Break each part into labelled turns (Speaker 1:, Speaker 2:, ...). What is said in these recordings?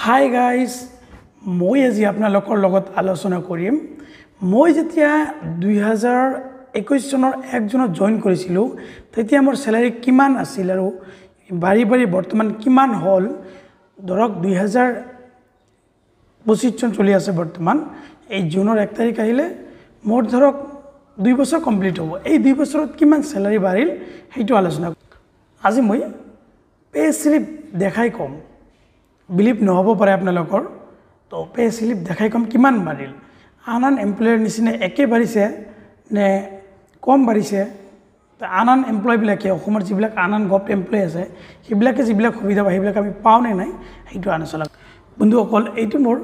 Speaker 1: hi guys মই আজি আপোনালোকৰ লগত আলোচনা কৰিম মই যেতিয়া 2021 চনৰ 1 জুনত জয়েন কৰিছিলো তেতিয়া মোৰ স্যালাৰি কিমান আছিল আৰু বাৰি বাৰি বৰ্তমান কিমান হল ধৰক 2025 চন চলি আছে বৰ্তমান এই জুনৰ 1 তাৰিখ আহিলে মোৰ ধৰক 2 বছৰ কমপ্লিট হ'ব এই 2 বছৰত কিমান স্যালাৰি বাঢ়িল হেইটো আলোচনা আজি মই পে স্লিপ দেখাই কম বিলিভ নহব পাৰে আপোনালোকৰ তো পে স্লিপ দেখাই কম কিমান বাঢ়িল আন এমপ্লয়াৰ নিচিনা একে বাঢ়িছে নে কম বাঢ়িছে আন এমপ্লয় বিলাকে অসমৰ যিবিলাক আন গভ এমপ্লয় আছে হিবিলাকে যিবিলাক সুবিধা পায় হিবিলাক আমি পাও নে নাই হেইটো আলোচনা বন্ধুসকল এইটো মোৰ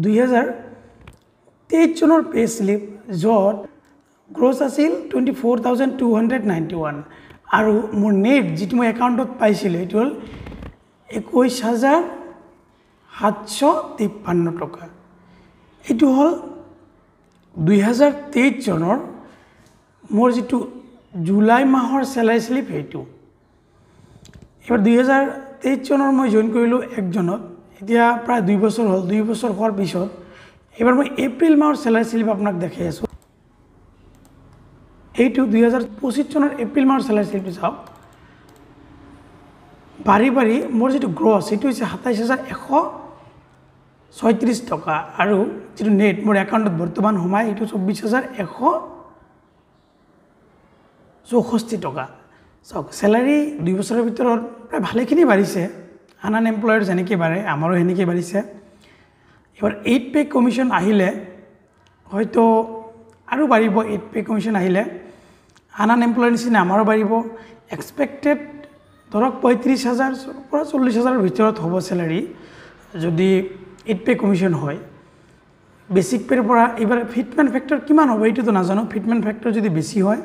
Speaker 1: 2023 চনৰ পে স্লিপ যত গ্ৰছ আছিল 24291 আৰু মোৰ নেট যেটো মই একাউণ্টত পাইছিল এইটো হল 21753 টকা এইটো হল 2023 চনৰ মোৰ যেটো জুলাই মাহৰ স্যালাৰি স্লিপ হেইটো এবাৰ 2023 চনৰ মই জয়েন কৰিলো 1 জনত এতিয়া প্ৰায় 2 বছৰ হল 2 বছৰ হোৱাৰ পিছত এবাৰ মই এপ্ৰিল মাহৰ স্যালাৰি স্লিপ আপোনাক দেখাই আছো এইটো 2025 চনৰ এপ্ৰিল মাহৰ স্যালাৰি স্লিপ চাওক বাৰি বাৰি মোৰ যেটো গ্ৰছ এটো হৈছে 27136 টকা আৰু যেটো নেট মোৰ একাউণ্টত বৰ্তমান হোমাই এটো 24164 টকা চাওক স্যালাৰি 2 বছৰৰ ভিতৰত প্ৰায় ভালেখিনি বাঢ়িছে আন এমপ্লয়াৰ যেনেকৈ বাঢ়ে আমাৰো হেনেকৈ বাঢ়িছে এবাৰ 8 পে কমিশন আহিলে হয়তো আৰু বাঢ়িব 8 পে কমিশন আহিলে আন এমপ্লয়াৰ নিচিনা আমাৰো বাঢ়িব এক্সপেক্টেড ধৰক 35000 পৰা 40000 ৰ ভিতৰত হ'ব স্যালাৰি যদি 8 পে কমিশন হয় বেসিক পেৰ পৰা এবাৰ ফিটমেন্ট ফ্যাক্টৰ কিমান হ'ব এইটো নাজানো ফিটমেন্ট ফ্যাক্টৰ যদি বেছি হয়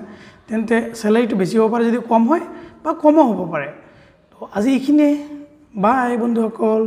Speaker 1: তেন্তে স্যালাৰিটো বেছি হ'ব পাৰে যদি কম হয় বা কমও হ'ব পাৰে তো আজি এইখিনি বাই বন্ধুসকল